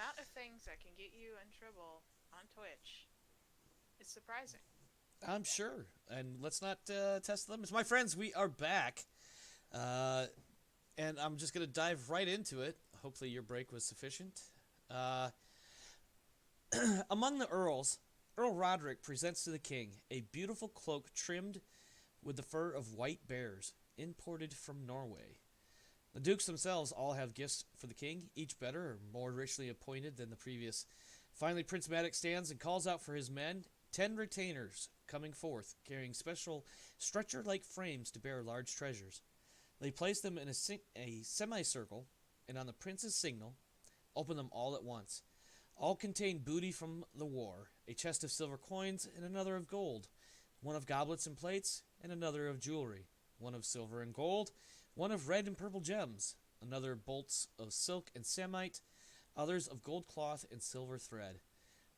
amount of things that can get you in trouble on Twitch is surprising. I'm sure. And let's not test the limits. My friends, we are back. Uh, and I'm just going to dive right into it. Hopefully, your break was sufficient. Uh, Among the earls, Earl Roderick presents to the king a beautiful cloak trimmed with the fur of white bears, imported from Norway. The dukes themselves all have gifts for the king, each better or more richly appointed than the previous. Finally, Prince Madoc stands and calls out for his men, 10 retainers coming forth, carrying special stretcher-like frames to bear large treasures. They place them in a semicircle, and on the prince's signal, open them all at once. All contain booty from the war, a chest of silver coins and another of gold, one of goblets and plates, and another of jewelry, one of silver and gold, one of red and purple gems, another bolts of silk and samite, others of gold cloth and silver thread.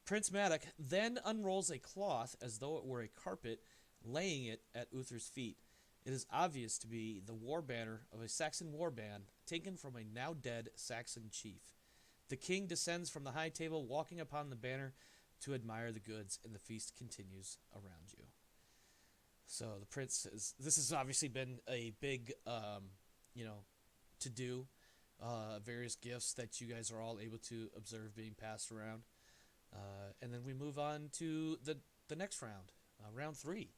Prince Madoc then unrolls a cloth as though it were a carpet, laying it at Uther's feet. It is obvious to be the war banner of a Saxon war band taken from a now dead Saxon chief. The king descends from the high table, walking upon the banner to admire the goods, and the feast continues around you. So the prince is. This has obviously been a big, you know, to do. Various gifts that you guys are all able to observe being passed around, and then we move on to the next round, round three.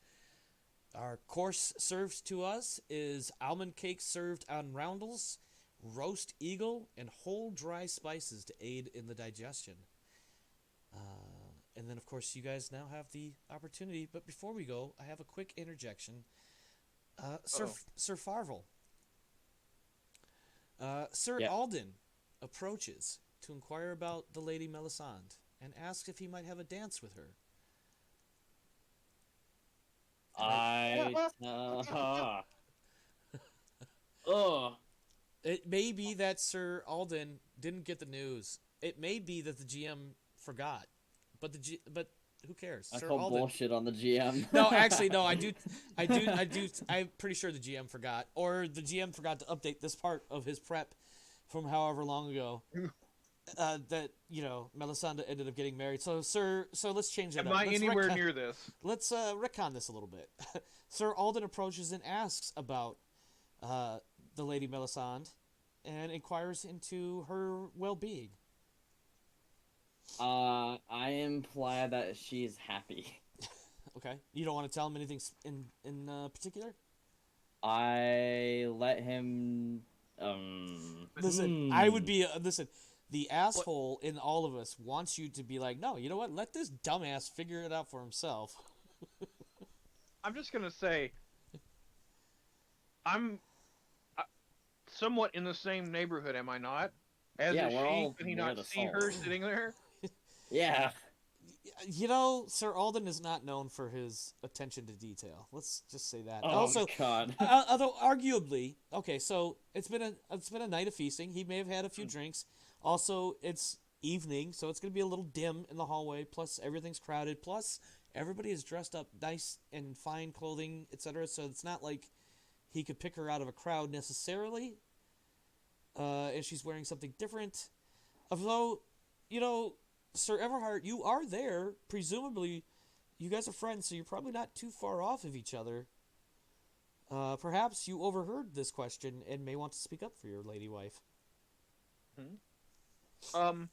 Our course served to us is almond cake served on roundels, roast eagle, and whole dry spices to aid in the digestion. And then, of course, you guys now have the opportunity. But before we go, I have a quick interjection. Sir Farvel, Sir Yeah. Alden approaches to inquire about the Lady Melisande and asks if he might have a dance with her. I. Oh. It may be that Sir Alden didn't get the news. It may be that the GM forgot, but who cares? I Sir call Alden. bullshit on the GM. No, actually, no. I do. I'm pretty sure the GM forgot, or the GM forgot to update this part of his prep from however long ago. That Melisandre ended up getting married. So let's change that Am up. I Let's anywhere near this? Let's retcon this a little bit. Sir Alden approaches and asks about the Lady Melisande and inquires into her well-being. I imply that she's happy. Okay, you don't want to tell him anything in particular. I let him. Listen, I would be listen. The asshole in all of us wants you to be like, no, you know what? Let this dumbass figure it out for himself. I'm just gonna say, I'm somewhat in the same neighborhood, am I not? As Yeah, is we're she. all Can he near not the see salt. her sitting there? Yeah. Sir Alden is not known for his attention to detail. Let's just say that. Oh Also, God. although arguably, okay, so it's been a night of feasting. He may have had a few drinks. Also, it's evening, so it's gonna be a little dim in the hallway. Plus, everything's crowded. Plus, everybody is dressed up nice and fine clothing, etc. So it's not like he could pick her out of a crowd necessarily. If she's wearing something different, although, Sir Everhart, you are there. Presumably, you guys are friends, so you're probably not too far off of each other. Perhaps you overheard this question and may want to speak up for your lady wife. Um.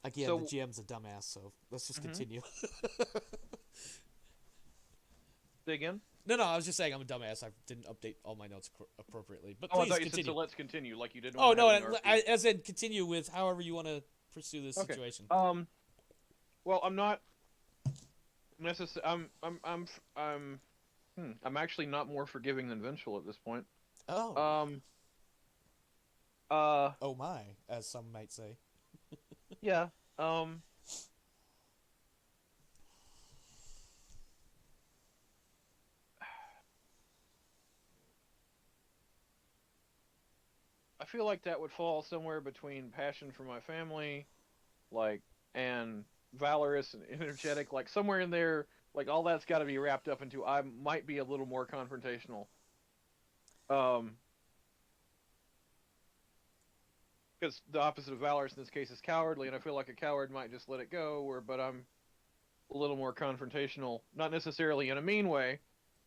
Again, So- the GM's a dumbass, so let's just continue. Say again. No, I was just saying I'm a dumbass. I didn't update all my notes appropriately. But Oh, I please thought you said continue. so. Let's continue, like you did. Oh no, as in continue with however you want to pursue this Okay. situation. Well, I'm not necessarily. I'm actually not more forgiving than vengeful at this point. Oh. Um. Oh my, as some might say. Yeah. I feel like that would fall somewhere between passion for my family, like, and valorous and energetic, like somewhere in there. Like all that's got to be wrapped up into. I might be a little more confrontational. Um. because the opposite of valorous in this case is cowardly, and I feel like a coward might just let it go. But I'm a little more confrontational, not necessarily in a mean way,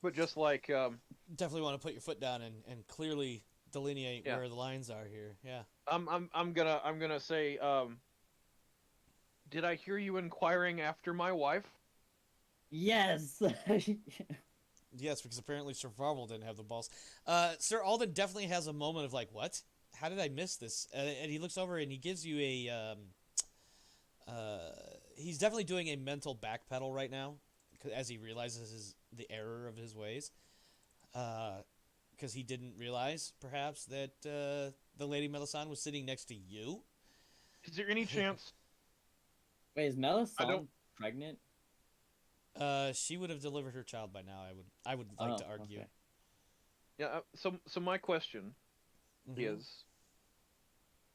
but just like Definitely want to put your foot down and clearly delineate Yeah. where the lines are here. Yeah. I'm gonna say, did I hear you inquiring after my wife? Yes. Yes, because apparently Sir Farwell didn't have the balls. Sir Alden definitely has a moment of like, what? How did I miss this? And he looks over and he gives you a. He's definitely doing a mental backpedal right now, as he realizes the error of his ways. Because he didn't realize, perhaps, that the Lady Melisande was sitting next to you. Is there any chance? Wait, is I Melisande don't- pregnant? She would have delivered her child by now. I would like to argue. Okay. Yeah. So my question Mhm. is,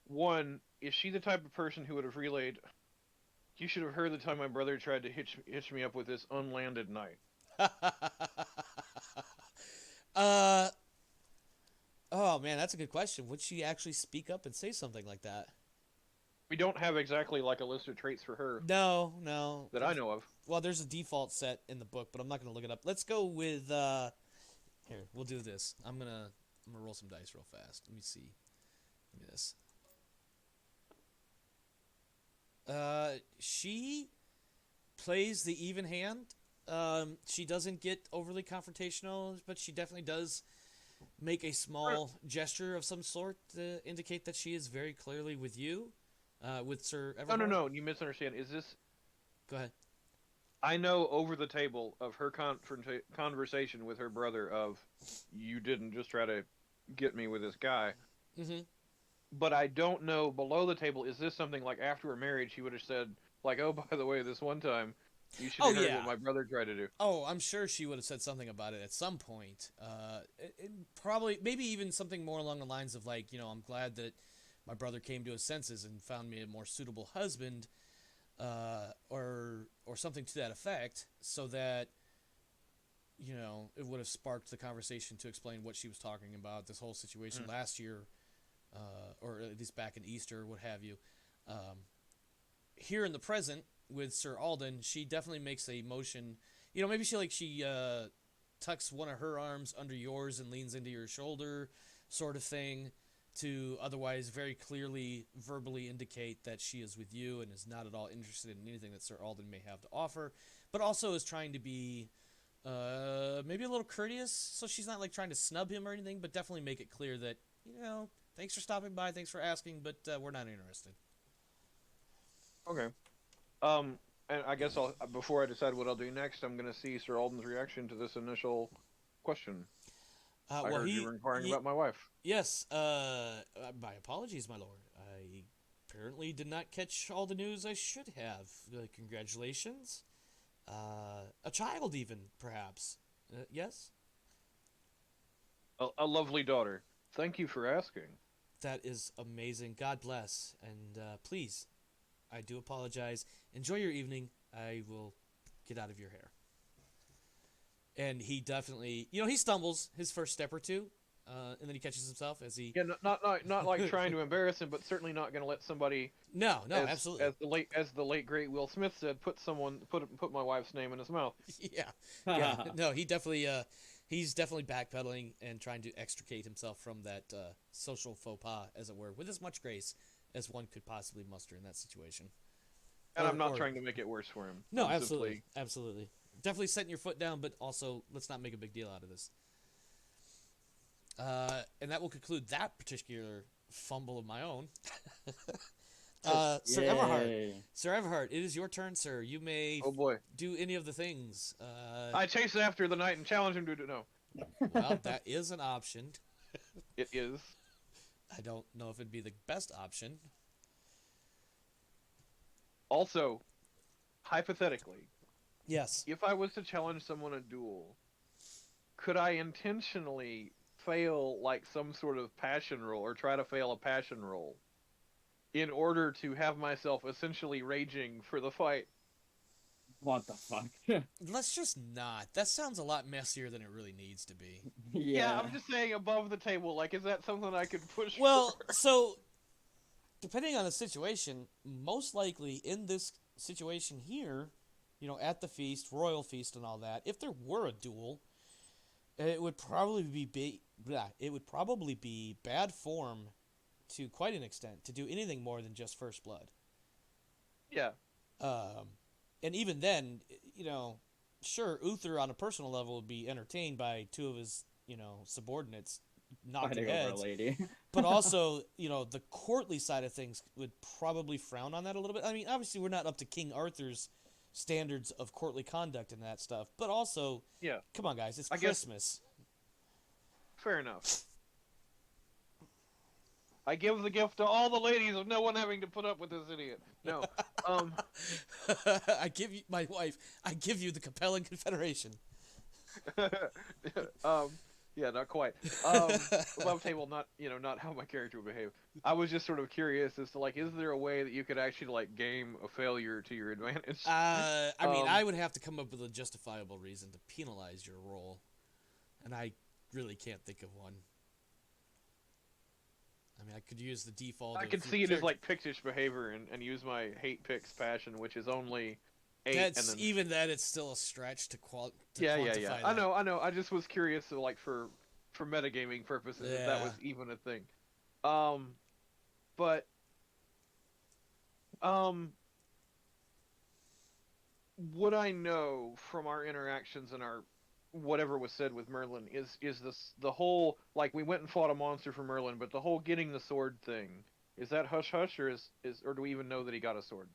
one, is she the type of person who would have relayed? You should have heard the time my brother tried to hitch me up with this unlanded knight. uh. Oh man, that's a good question. Would she actually speak up and say something like that? We don't have exactly like a list of traits for her No, no. that I know of. Well, there's a default set in the book, but I'm not gonna look it up. Let's go with here. We'll do this. I'm gonna roll some dice real fast. Let me see. Give me this. She plays the even hand. She doesn't get overly confrontational, but she definitely does make a small gesture of some sort to indicate that she is very clearly with you, with Sir No, Everhard. no, no. You misunderstand. Is this? Go ahead. I know over the table of her conversation with her brother of, you didn't just try to get me with this guy. Mm-hmm. But I don't know below the table. Is this something like after her marriage, she would have said like, "Oh, by the way, this one time, you should have heard yeah. what my brother tried to do." Oh, I'm sure she would have said something about it at some point. Probably, maybe even something more along the lines of like, I'm glad that my brother came to his senses and found me a more suitable husband, or something to that effect, so that it would have sparked the conversation to explain what she was talking about, this whole situation last year, or at least back in Easter, what have you. Here in the present with Sir Alden, she definitely makes a motion. Maybe she tucks one of her arms under yours and leans into your shoulder, sort of thing, to otherwise very clearly verbally indicate that she is with you and is not at all interested in anything that Sir Alden may have to offer, but also is trying to be maybe a little courteous, so she's not like trying to snub him or anything, but definitely make it clear that, thanks for stopping by, thanks for asking, but we're not interested. Okay. And I guess before I decide what I'll do next, I'm gonna see Sir Alden's reaction to this initial question. I heard you were inquiring about my wife. Yes, my apologies, my lord. I apparently did not catch all the news I should have. Congratulations. A child even, perhaps. Yes? A lovely daughter. Thank you for asking. That is amazing. God bless. And please, I do apologize. Enjoy your evening. I will get out of your hair. And he definitely, he stumbles his first step or two, and then he catches himself as he. Yeah, not like trying to embarrass him, but certainly not going to let somebody. No, as, absolutely. As the late great Will Smith said, put my wife's name in his mouth. Yeah. No, he definitely. He's definitely backpedaling and trying to extricate himself from that social faux pas, as it were, with as much grace as one could possibly muster in that situation. And I'm not trying to make it worse for him. No, absolutely. Definitely setting your foot down, but also let's not make a big deal out of this. And that will conclude that particular fumble of my own. Sir Everhard. Sir Everhard, it is your turn, sir. You may do any of the things. I chase after the knight and challenge him to do no. Well, that is an option. It is. I don't know if it'd be the best option. Also, hypothetically, yes, if I was to challenge someone a duel, could I intentionally fail like some sort of passion roll or try to fail a passion roll in order to have myself essentially raging for the fight? What the fuck? Let's just not. That sounds a lot messier than it really needs to be. Yeah, I'm just saying above the table. Like, is that something I could push? Well, for? so depending on the situation, most likely in this situation here, at the feast, royal feast, and all that, if there were a duel, it would probably it would probably be bad form to quite an extent to do anything more than just first blood. Yeah. Um, and even then, sure, Uther on a personal level would be entertained by two of his, subordinates knocking Fighting over a heads. lady. But also, the courtly side of things would probably frown on that a little bit. I mean, obviously, we're not up to King Arthur's standards of courtly conduct and that stuff. But also, Yeah. come on, guys, it's I guess- Christmas. Fair enough. I give the gift to all the ladies of no one having to put up with this idiot. No. I give you my wife. I give you the compelling confederation. Yeah, not quite. Above table, not how my character would behave. I was just sort of curious as to like, is there a way that you could actually like game a failure to your advantage? I mean, I would have to come up with a justifiable reason to penalize your roll, and I really can't think of one. I mean, I could use the default. I could see it as like Pictish behavior and use my hate Picts passion, which is only 8. That's and then... even that. It's still a stretch to Yeah. quantify that. I know. I just was curious, so like for metagaming purposes, if that was even a thing. But what I know from our interactions and our whatever was said with Merlin is this the whole like we went and fought a monster for Merlin, but the whole getting the sword thing, is that hush hush or or do we even know that he got a sword?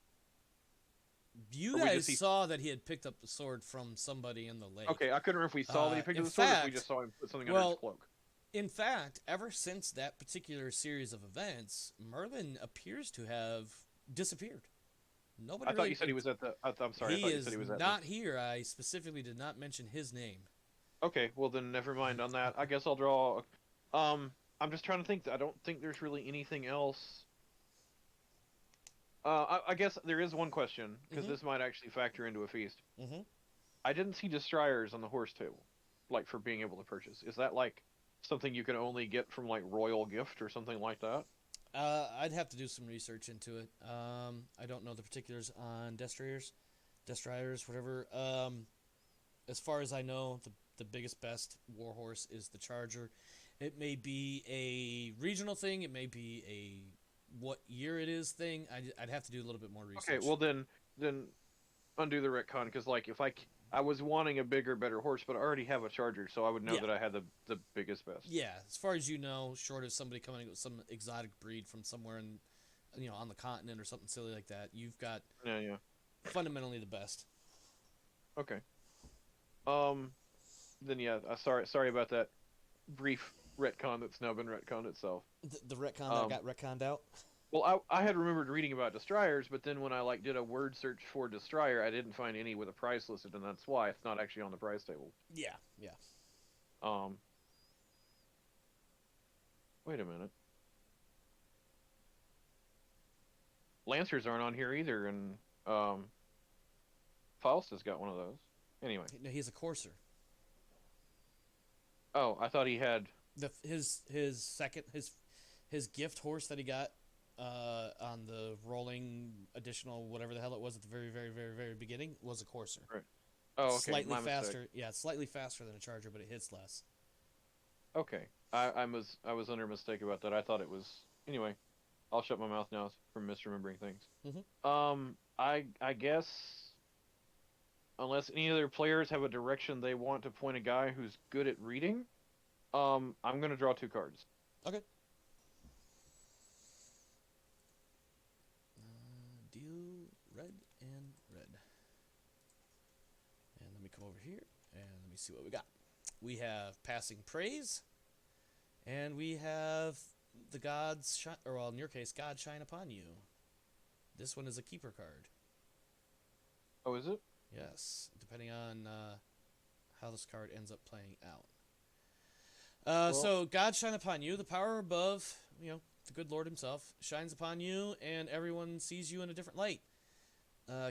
You guys saw that he had picked up the sword from somebody in the lake. Okay, I couldn't remember if we saw that he picked up the sword or if we just saw him put something under his cloak. In fact, ever since that particular series of events, Merlin appears to have disappeared. Nobody. I thought you said he was at the. I'm sorry. I thought you said he was at not here. I specifically did not mention his name. Okay, well then never mind on that. I guess I'll draw. I'm just trying to think. I don't think there's really anything else. I guess there is one question because this might actually factor into a feast. Mm-hmm. I didn't see destroyers on the horse table, like for being able to purchase. Is that like something you can only get from like royal gift or something like that? I'd have to do some research into it. I don't know the particulars on destroyers, whatever. As far as I know, the biggest, best warhorse is the Charger. It may be a regional thing. It may be a what year it is thing. I'd have to do a little bit more research. Okay, well then undo the retcon because like if I was wanting a bigger, better horse, but I already have a Charger, so I would know that I had the biggest, best. Yeah, as far as you know, short of somebody coming with some exotic breed from somewhere in, on the continent or something silly like that, you've got fundamentally the best. Okay. Then yeah, sorry about that brief retcon that's now been retconned itself. The retcon that got retconned out. Well, I had remembered reading about destroyers, but then when I like did a word search for destroyer, I didn't find any with a price listed, and that's why it's not actually on the price table. Yeah. Wait a minute. Lancers aren't on here either, and Faust has got one of those. Anyway. No, he's a courser. Oh, I thought he had his gift horse that he got on the rolling additional whatever the hell it was at the very, very, very, very beginning was a courser. Right. Oh, okay. Slightly My faster. mistake. Yeah, it's slightly faster than a Charger, but it hits less. Okay. I was under mistake about that. I thought it was anyway. I'll shut my mouth now from misremembering things. Mm-hmm. I guess unless any other players have a direction they want to point a guy who's good at reading, I'm gonna draw 2 cards. Okay. Deal red and red. And let me come over here and let me see what we got. We have Passing Praise, and we have the gods shine, or well, in your case, God shine upon you. This one is a keeper card. Oh, is it? Yes, depending on how this card ends up playing out. So God shine upon you, the power above, the good Lord himself, shines upon you, and everyone sees you in a different light.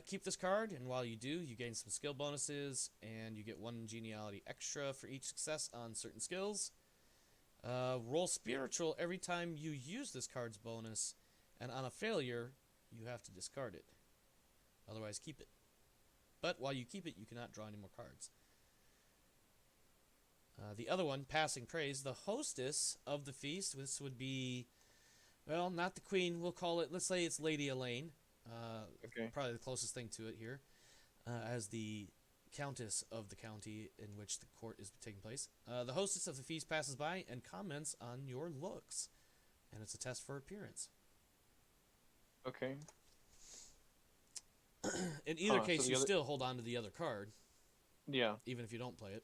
Keep this card, and while you do, you gain some skill bonuses, and you get 1 geniality extra for each success on certain skills. Roll spiritual every time you use this card's bonus, and on a failure, you have to discard it. Otherwise, keep it. But while you keep it, you cannot draw any more cards. The other one, Passing Praise, the hostess of the feast. This would be, well, not the queen. We'll call it, let's say it's Lady Elaine. Okay. Probably the closest thing to it here. As the countess of the county in which the court is taking place. The hostess of the feast passes by and comments on your looks. And it's a test for appearance. Okay. In either so case, the you other- still hold on to the other card, Yeah. even if you don't play it.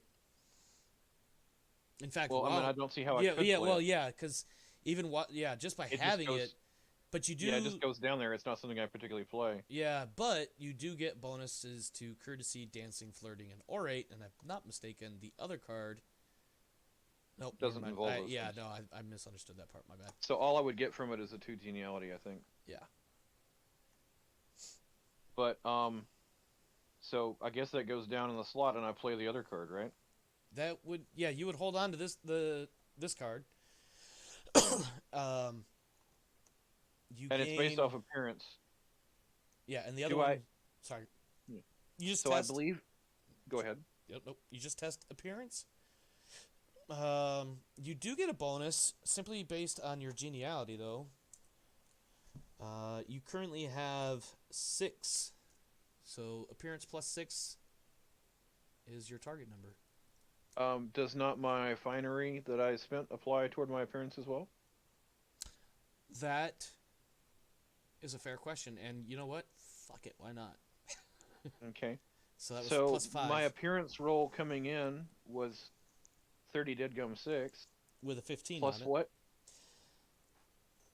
In fact, Well, I mean, while- I don't see how I yeah, could yeah, play well, it. yeah, because even just by It just having goes- it, but you do, Yeah, it just goes down there. It's not something I particularly play. yeah, but you do get bonuses to courtesy, dancing, flirting, and orate. And if I'm not mistaken, the other card, nope, never Doesn't mind. involve those Yeah, things. no, I misunderstood that part. My bad. So all I would get from it is a 2 geniality, I think. Yeah. But so I guess that goes down in the slot, and I play the other card, right? That would, yeah, you would hold on to this card. You And it's based gain- off appearance. Yeah, and the other Do one. I- Sorry. Yeah. You just So test. I believe. Go ahead. Yep, nope. You just test appearance. You do get a bonus simply based on your geniality, though. You currently have 6, so appearance plus 6 is your target number. Does not my finery that I spent apply toward my appearance as well? That is a fair question, and you know what? Fuck it, why not? Okay. So that was So plus 5 my appearance roll coming in was 30 dead gum 6 with a 15 plus on it. what?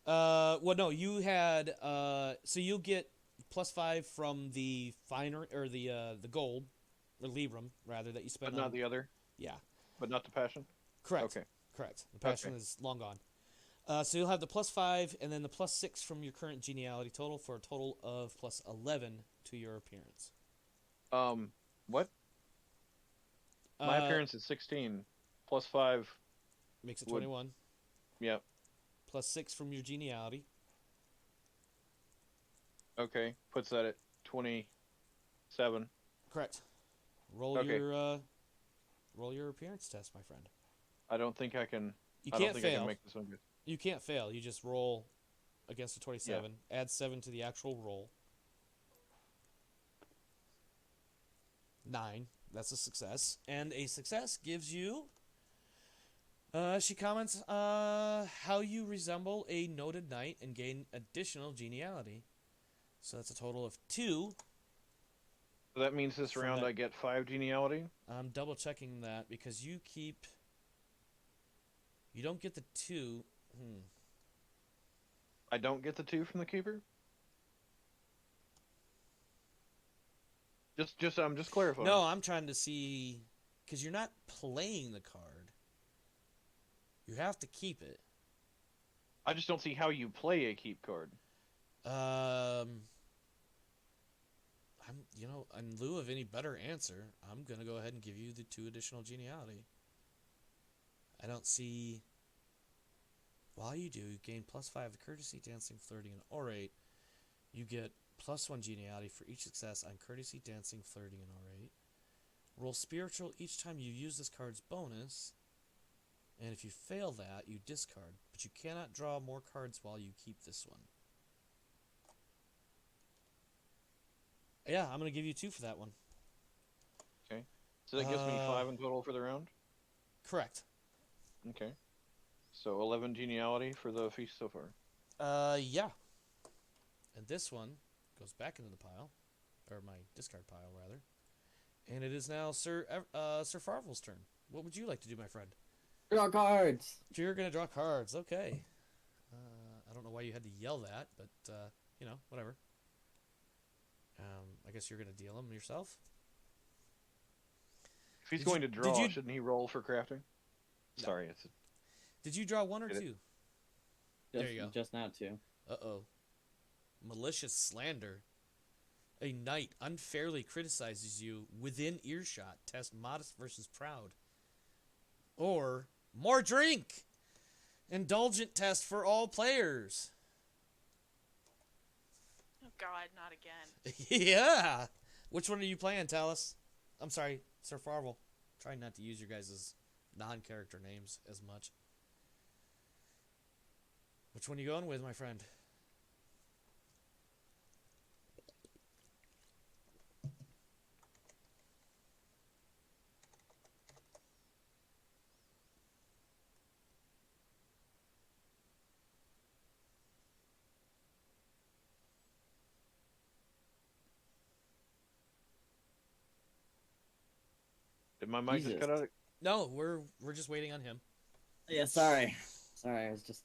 Well, no, you had so you'll get plus 5 from the finer or the gold or librum rather that you spent But not on. the other. Yeah, But not the passion. correct. Okay. Correct. The passion Okay. is long gone. So you'll have the plus 5 and then the plus 6 from your current geniality total for a total of plus 11 to your appearance. What? My Uh, appearance is 16 plus 5. makes it would- 21. Yep. Plus 6 from your geniality. Okay. Puts that at 27. Correct. Roll Okay. your appearance test, my friend. I don't think I can. You I can't don't think I fail. can make this one good. You can't fail. You just roll against a 27. Add 7 to the actual roll. 9. That's a success. And a success gives you... she comments, how you resemble a noted knight and gain additional geniality. So that's a total of 2. So that means this From round that- I get 5 geniality. I'm double checking that because you keep... You don't get the 2. I don't get the 2 from the keeper. I'm just clarifying. No, I'm trying to see... Because you're not playing the card. You have to keep it. I just don't see how you play a keep card. In lieu of any better answer, I'm gonna go ahead and give you the 2 additional geniality. I don't see. While you do, you gain plus 5 to courtesy, dancing, flirting, and orate. You get plus 1 geniality for each success on courtesy, dancing, flirting, and orate. Roll spiritual each time you use this card's bonus. And if you fail that, you discard. But you cannot draw more cards while you keep this one. Yeah, I'm going to give you 2 for that one. So that gives me Uh, 5 in total for the round. Correct. Okay. So 11 geniality for the feast so far. Yeah. And this one goes back into the pile. Or my discard pile, rather. And it is now Sir Farvel's turn. What would you like to do, my friend? Draw cards. You're going to draw cards. Okay. I don't know why you had to yell that, but, whatever. I guess you're going to deal them yourself? If he's Did going you- to did draw, you- shouldn't he roll for crafting? No. Sorry, it's Did you draw 1 or Get it. 2? Just, There you go. Just now too. Uh-oh. Malicious slander. A knight unfairly criticizes you within earshot. Test modest versus proud. Or more drink. Indulgent test for all players. God, not again. Yeah. Which one are you playing, Talus? I'm sorry, Sir Farvel. Try not to use your guys' non-character names as much. Which one are you going with, my friend? Did my mic just Jesus. cut out? No, we're just waiting on him. Yeah, sorry. Sorry, I was just.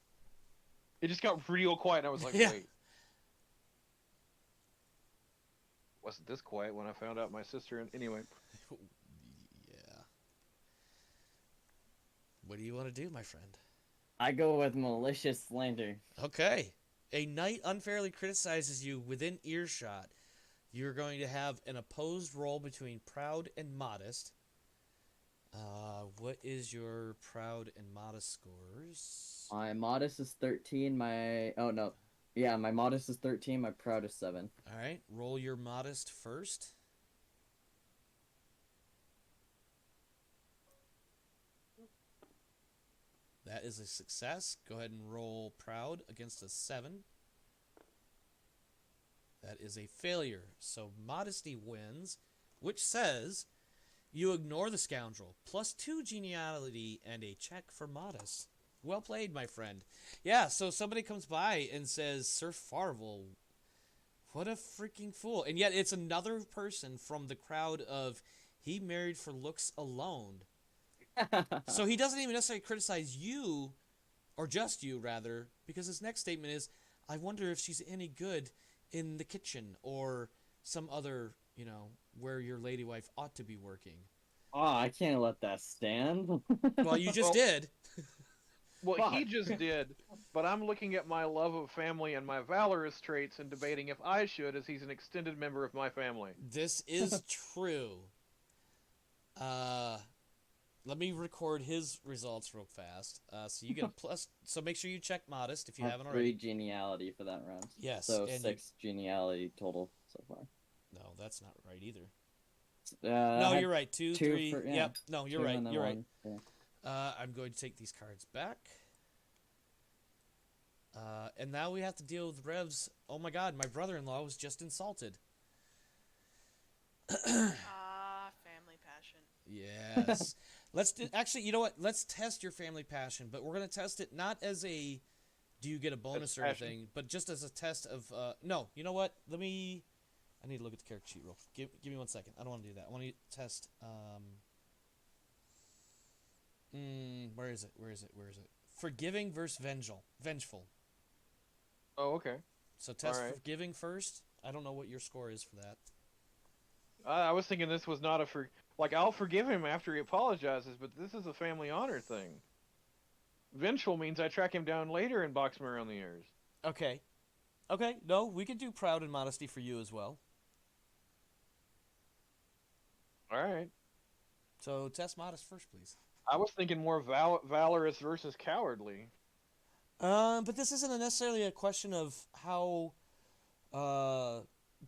It just got real quiet, and I was like, Yeah. wait. Wasn't this quiet when I found out my sister? And anyway, Yeah. What do you want to do, my friend? I go with malicious slander. Okay. A knight unfairly criticizes you within earshot. You're going to have an opposed roll between proud and modest. What is your proud and modest scores? My modest is 13. My oh no, yeah, my modest is 13. My proud is 7. All right, roll your modest first. That is a success. Go ahead and roll proud against a 7. That is a failure. So modesty wins, which says you ignore the scoundrel. +2 geniality and a check for modest. Well played, my friend. Yeah, so somebody comes by and says, Sir Farvel, what a freaking fool. And yet it's another person from the crowd of he married for looks alone. So he doesn't even necessarily criticize you, or just you, rather, because his next statement is, I wonder if she's any good in the kitchen or some other, where your lady wife ought to be working. Oh, I can't let that stand. Well, you just Well- did. well, he Fuck. just did, but I'm looking at my love of family and my valorous traits and debating if I should, as he's an extended member of my family. This is true. Let me record his results real fast. So you get a plus. So make sure you check modest if you I have haven't 3 already. geniality for that round. Yes. So and 6 geniality total so far. No, that's not right either. I No, had you're right. 2, 2 3. for- yeah, Yep. No, you're 2 right. and then You're right. 1. Yeah. I'm going to take these cards back. And now we have to deal with Rev's. Oh my God, my brother-in-law was just insulted. Family passion. Yes. Actually, you know what? Let's test your family passion, but we're going to test it not as a do you get a bonus or passion. anything, but just as a test of no, you know what? I need to look at the character sheet real. Give me 1 second. I don't want to do that. I want to test where is it? Forgiving versus vengeful. Oh, okay. So test Alright. forgiving first. I don't know what your score is for that. I was thinking this was not a I'll forgive him after he apologizes, but this is a family honor thing. Vengeful means I track him down later and box him around the ears. Okay. No, we could do proud and modesty for you as well. All right. So test modest first, please. I was thinking more valorous versus cowardly. But this isn't necessarily a question of how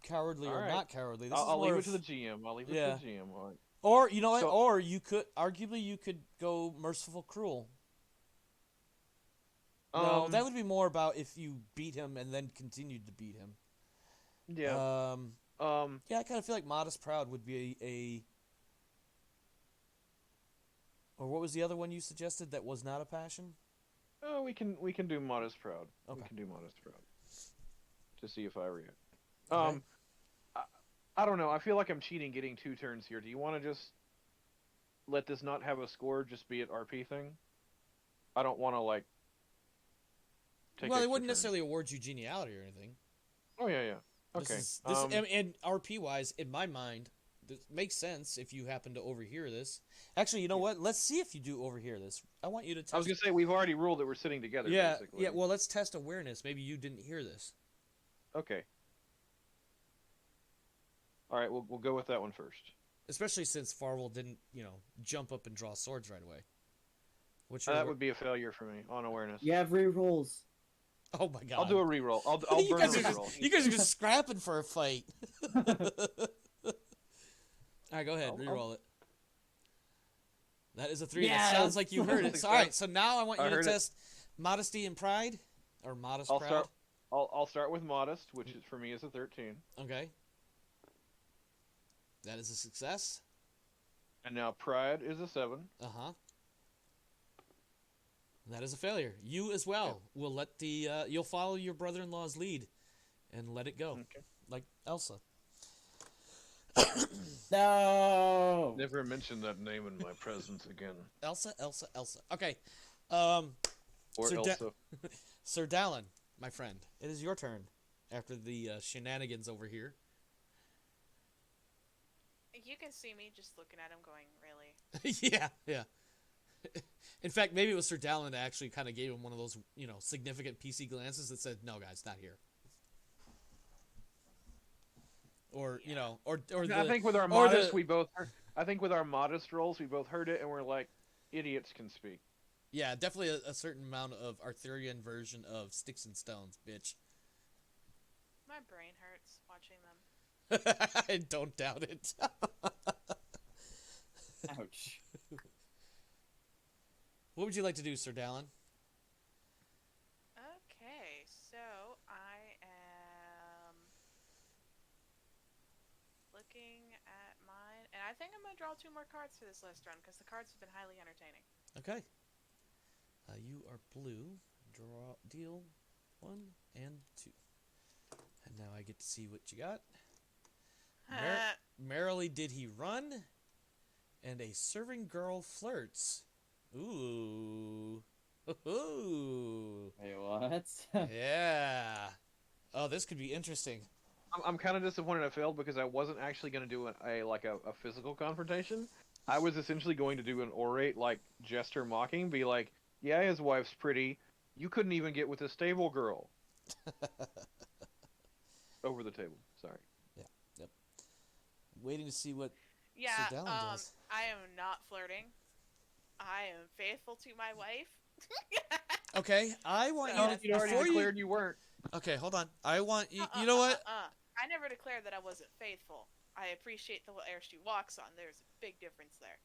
cowardly or Alright. not cowardly. This is I'll more leave of, it to the GM. All right. or you know what? So- Or you could go merciful cruel. No, that would be more about if you beat him and then continued to beat him. Yeah. Yeah, I kind of feel like modest proud would be a. Or what was the other one you suggested that was not a passion? We can do modest proud. Okay. We can do modest proud. To see if I react. Okay. I don't know. I feel like I'm cheating getting 2 turns here. Do you want to just let this not have a score, just be an RP thing? I don't want to take Well, they extra wouldn't turns. necessarily award you geniality or anything. Oh yeah. This Okay. is, and RP wise, in my mind, this makes sense if you happen to overhear this. Actually, you know what? Let's see if you do overhear this. I want you to test. I was gonna say we've already ruled that we're sitting together. yeah, Basically. yeah. Well, let's test awareness. Maybe you didn't hear this. Okay. All right. We'll go with that one first. Especially since Farwell didn't, jump up and draw swords right away. What's That would be a failure for me on awareness. You have rerolls. Oh my god. I'll do a reroll. I'll you burn a guys are just reroll. you guys are just scrapping for a fight. All right, go ahead, I'll- reroll it. That is a 3. That Yes! sounds like you heard it. So, all right, so now I want I you to heard it. test modesty and pride, or modest I'll proud. start. I'll start with modest, which is for me is a 13, Okay. That is a success. and now pride is a 7. Uh-huh. That is a failure. You as well will let the you'll follow your brother-in-law's lead and let it go. Okay. Like Elsa. No. Never mention that name in my presence again. Elsa. Okay. Um Or Sir Elsa. Sir Dallin, my friend, it is your turn after the shenanigans over here. You can see me just looking at him going, really? Yeah. In fact, maybe it was Sir Dallin that actually kind of gave him one of those, significant PC glances that said, "No, guys, not here." Or or I think with our modest, we both. I think with our modest rolls, we both heard it, and we're like, idiots can speak. yeah, definitely a certain amount of Arthurian version of sticks and stones, bitch. My brain hurts watching them. I don't doubt it. Ouch. What would you like to do, Sir Dallin? Okay, so I am looking at mine, and I think I'm gonna draw 2 more cards for this last run because the cards have been highly entertaining. Okay. You are blue. Deal 1 and 2. And now I get to see what you got. Merrily did he run, and a serving girl flirts. Ooh. Ooh. Wait, what? Yeah. Oh, this could be interesting. I'm kind of disappointed I failed because I wasn't actually going to do a physical confrontation. I was essentially going to do an orate, like, jester mocking, be like, yeah, his wife's pretty. You couldn't even get with a stable girl. Over the table. Sorry. Yep. Waiting to see what Yeah, Sir Dallin does. I am not flirting. I am faithful to my wife. Okay, I want So you that's to You already before declared you weren't. Okay, hold on. I want you. You know what? I never declared that I wasn't faithful. I appreciate the air she walks on. There's a big difference there.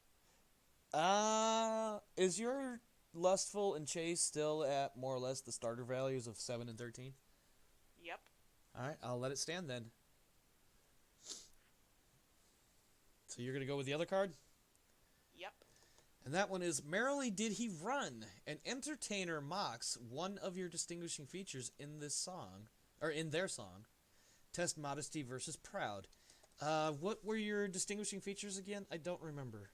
Is your lustful and chase still at more or less the starter values of 7 and 13? Yep. All right, I'll let it stand then. So you're gonna go with the other card, Yep. and that one is merrily did he run. An entertainer mocks one of your distinguishing features in this song, or in their song. Test modesty versus proud. What were your distinguishing features again? I don't remember.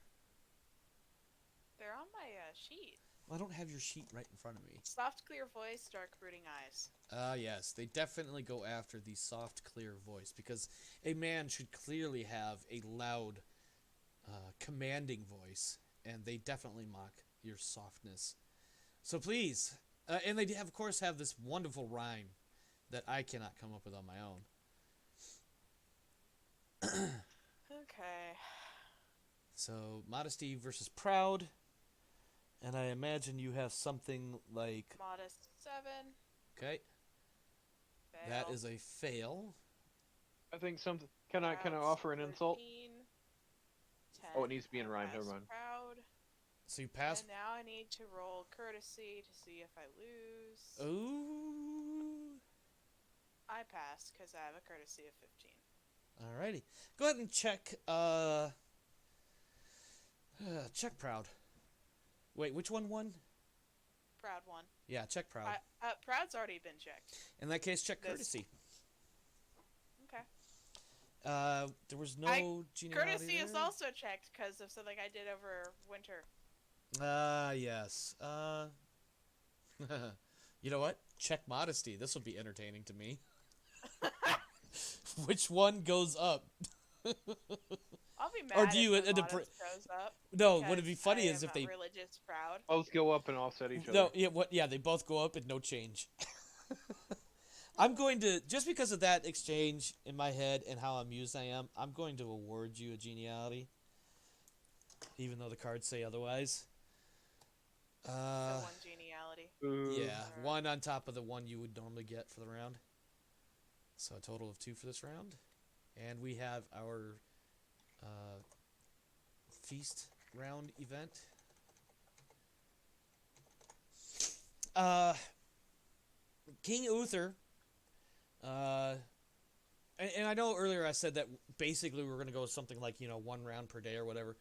They're on my sheet. I don't have your sheet right in front of me. Soft, clear voice, dark, brooding eyes. Yes, they definitely go after the soft, clear voice because a man should clearly have a loud, commanding voice, and they definitely mock your softness. So please, and they of course have this wonderful rhyme that I cannot come up with on my own. Okay. So modesty versus proud, and I imagine you have something like Modest 7. okay, Fail. that is a fail. I think something. Can I Proud's offer an insult? 13, 10. Oh, it needs to be in I rhyme. Never pass mind. Proud. So you pass. And now I need to roll courtesy to see if I lose. Ooh. I passed because I have a courtesy of 15. Alrighty. Go ahead and check, check proud. Wait, which one won? Proud 1. Yeah, check proud. Proud's already been checked. In that case, check This- courtesy. Okay. There was no geniality Courtesy is there? also checked because of something I did over winter. Yes. You know what? Check modesty. This will be entertaining to me. Which one goes up? I'll be mad Or do you if the end up modest goes up. No, what'd be because funny I is am if they... religious proud. Both go up and offset each other. No, yeah, yeah, they both go up and no change. I'm going to, just because of that exchange in my head and how amused I am, I'm going to award you a geniality. Even though the cards say otherwise. So 1 geniality. Yeah, Alright. one on top of the one you would normally get for the round. So a total of 2 for this round. And we have our feast round event. Uh, King Uther. And I know earlier I said that basically we were going to go with something like, 1 round per day or whatever.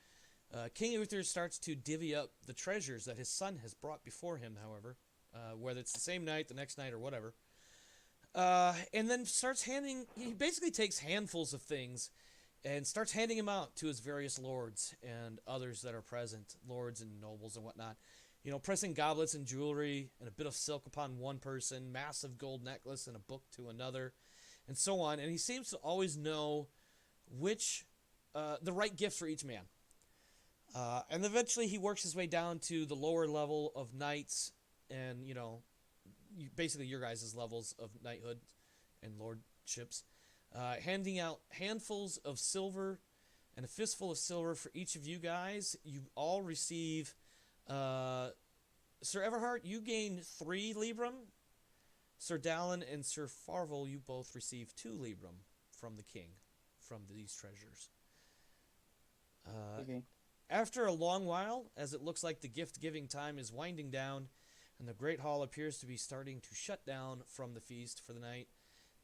King Uther starts to divvy up the treasures that his son has brought before him, however, whether it's the same night, the next night, or whatever. And then he basically takes handfuls of things and starts handing them out to his various lords and others that are present, lords and nobles and whatnot. Pressing goblets and jewelry and a bit of silk upon one person, massive gold necklace and a book to another, and so on. And he seems to always know the right gift for each man. And eventually he works his way down to the lower level of knights and, basically your guys' levels of knighthood and lordships, handing out handfuls of silver and a fistful of silver for each of you guys. You all receive, Sir Everhart, you gain 3 Librum. Sir Dallin and Sir Farvel, you both receive 2 Librum from the king, from these treasures. Okay. After a long while, as it looks like the gift-giving time is winding down, and the Great Hall appears to be starting to shut down from the feast for the night,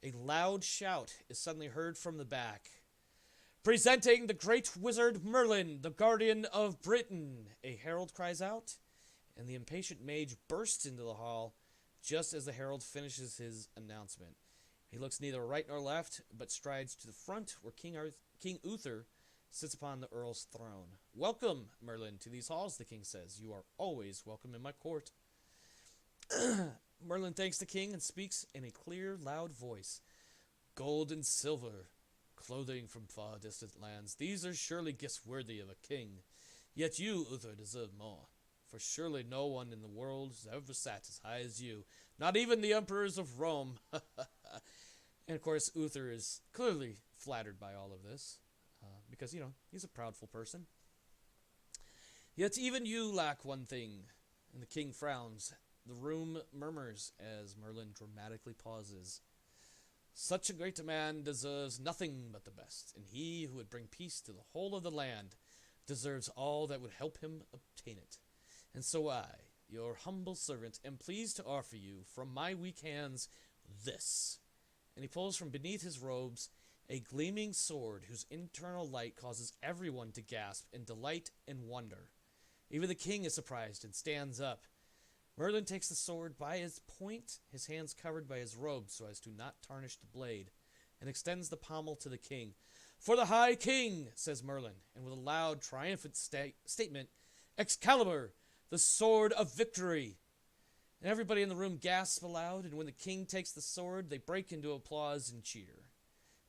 a loud shout is suddenly heard from the back. Presenting the great wizard Merlin, the guardian of Britain, a herald cries out, and the impatient mage bursts into the hall just as the herald finishes his announcement. He looks neither right nor left, but strides to the front where King Uther sits upon the Earl's throne. Welcome, Merlin, to these halls, the king says. You are always welcome in my court. Merlin thanks the king and speaks in a clear, loud voice. Gold and silver, clothing from far distant lands, these are surely gifts worthy of a king. Yet you, Uther, deserve more, for surely no one in the world has ever sat as high as you, not even the emperors of Rome. And of course, Uther is clearly flattered by all of this. Because, he's a proudful person. Yet even you lack one thing, and the king frowns. The room murmurs as Merlin dramatically pauses. Such a great man deserves nothing but the best, and he who would bring peace to the whole of the land deserves all that would help him obtain it. And so I, your humble servant, am pleased to offer you, from my weak hands, this. And he pulls from beneath his robes a gleaming sword whose internal light causes everyone to gasp in delight and wonder. Even the king is surprised and stands up. Merlin takes the sword by its point, his hands covered by his robe so as to not tarnish the blade, and extends the pommel to the king. For the High King, says Merlin, and with a loud, triumphant statement, Excalibur, the sword of victory. And everybody in the room gasps aloud, and when the king takes the sword, they break into applause and cheer.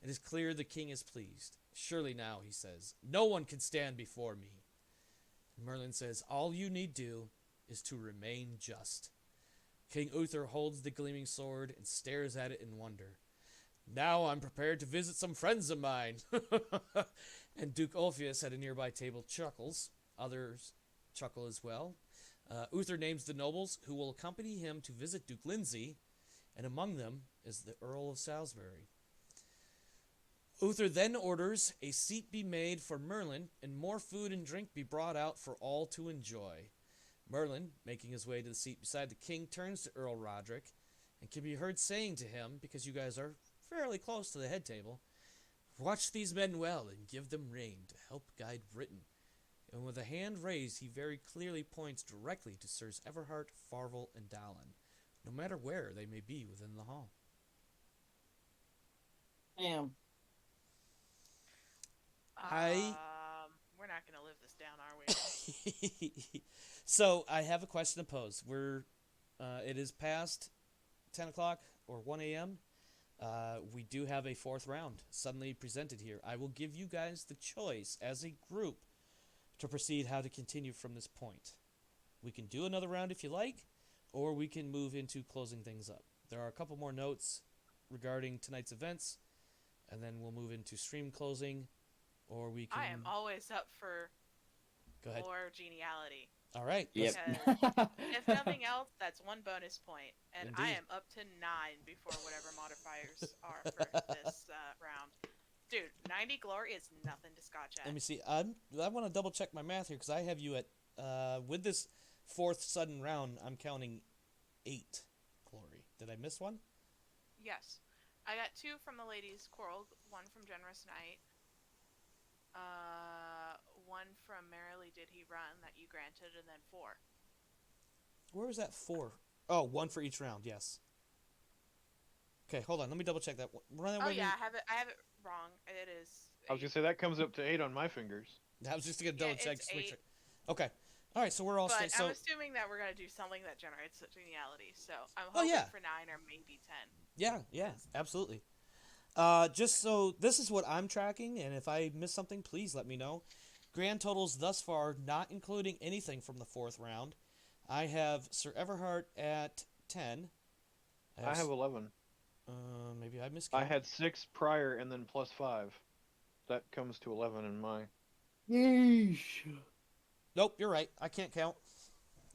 It is clear the king is pleased. Surely now, he says, no one can stand before me. And Merlin says, all you need do is to remain just. King Uther holds the gleaming sword and stares at it in wonder. Now I'm prepared to visit some friends of mine. And Duke Ulfius at a nearby table chuckles. Others chuckle as well. Uther names the nobles who will accompany him to visit Duke Lindsay, and among them is the Earl of Salisbury. Uther then orders a seat be made for Merlin and more food and drink be brought out for all to enjoy. Merlin, making his way to the seat beside the king, turns to Earl Roderick and can be heard saying to him, because you guys are fairly close to the head table, watch these men well and give them rein to help guide Britain. And with a hand raised, he very clearly points directly to Sirs Everhart, Farvel, and Dallin, no matter where they may be within the hall. Damn. We're not gonna live this down, are we? So I have a question to pose. It is past 10 o'clock or 1 a.m. We do have a 4th round suddenly presented here. I will give you guys the choice as a group to proceed how to continue from this point. We can do another round if you like, or we can move into closing things up. There are a couple more notes regarding tonight's events, and then we'll move into stream closing, or we can... I am always up for Go ahead. more geniality. All right. Yep. Because if nothing else, that's one bonus point, and I Indeed. am up to 9 before whatever modifiers are for this round. Dude, 90 glory is nothing to scotch Let at. me see. I want to double check my math here because I have you at with this fourth sudden round. I'm counting 8 glory. Did I miss one? Yes, I got 2 from the ladies' quarrel, 1 from Generous Knight, uh, 1 from Merrily Did He Run that you granted, and then 4. Where was that 4? Oh, 1 for each round. Yes. Okay, hold on. Let me double check that. Run that Oh with yeah, me. I have it wrong. It is I was gonna 8. say that comes up to 8 on my fingers. I was just gonna Yeah, double check it's just to make 8. sure. Okay. All right. So we're all But straight. I'm So. assuming that we're gonna do something that generates a geniality. So I'm Oh hoping yeah. for 9 or maybe 10. Yeah. Yeah. 'Cause- Absolutely. Just so this is what I'm tracking, and if I miss something, please let me know. Grand totals thus far, not including anything from the fourth round. I have Sir Everhart at 10. I have 11. Maybe I I miscounted. had 6 prior and then plus 5. That comes to 11 in my. Yeesh. Nope, you're right. I can't count.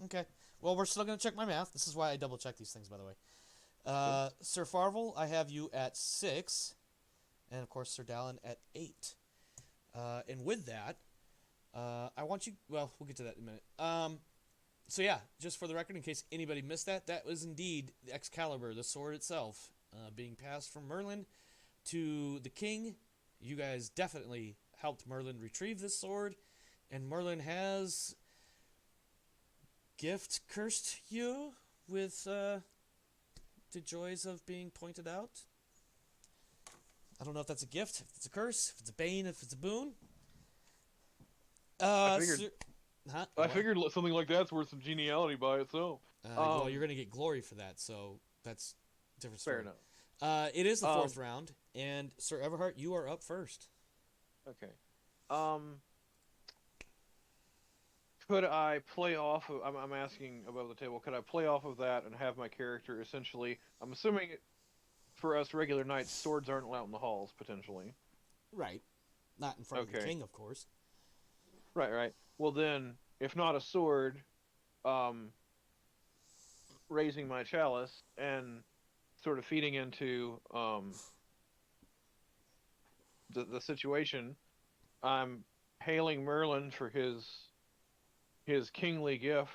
Okay. Well, we're still gonna check my math. This is why I double check these things, by the way. Sir Farvel, I have you at 6, and of course Sir Dallin at 8. And with that, I want you. Well, we'll get to that in a minute. So yeah, just for the record, in case anybody missed that, that was indeed the Excalibur, the sword itself, being passed from Merlin to the king. You guys definitely helped Merlin retrieve this sword, and Merlin has gift cursed you with the joys of being pointed out. I don't know if that's a gift, if it's a curse, if it's a bane, if it's a boon. I figured. Huh? I What? figured something like that's worth some geniality by itself. Well, you're gonna get glory for that, so that's a different story. Fair enough. It is the fourth round, and Sir Everhart, you are up first. Okay. Could I play off of? I'm asking above the table. Could I play off of that and have my character essentially? I'm assuming for us regular knights, swords aren't allowed in the halls potentially. Right. Not in front of the Okay. king, of course. Right, right. Well then, if not a sword, raising my chalice and sort of feeding into the situation, I'm hailing Merlin for his kingly gift